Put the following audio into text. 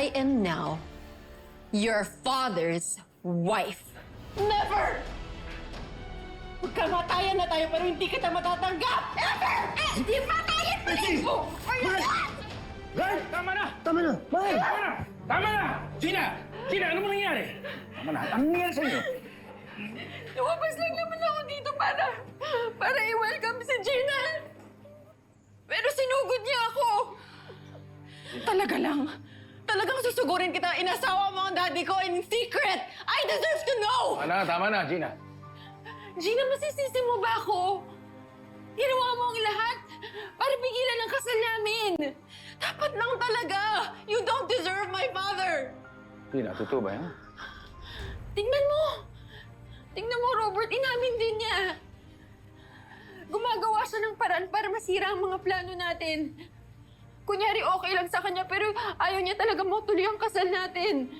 I am now your father's wife. Never! Magkamatayan na tayo pero hindi kita matatanggap! Never! Hindi matayan pa rin mo! Ray! Tama na! Tama na! Mahal! Tama na! Tama na! Gina! Gina, ano mo nangyari? Tama na. Anong nangyari sa inyo? Lumabas lang naman ako dito para i-welcome si Gina. Pero sinugod niya ako. Talagang susugurin kita. Inasawa mo ang daddy ko in secret. I deserve to know! Tama na, Gina. Gina, masisisi mo ba ako? Ginawa mo ang lahat para pigilan ang kasal namin. Dapat lang talaga. You don't deserve my father. Gina, totoo ba yan? Tingnan mo, Robert, inamin din niya. Gumagawa siya ng paraan para masira ang mga plano natin. Kunyari okay lang sa kanya pero ayaw niya talaga matuloy ang kasal natin.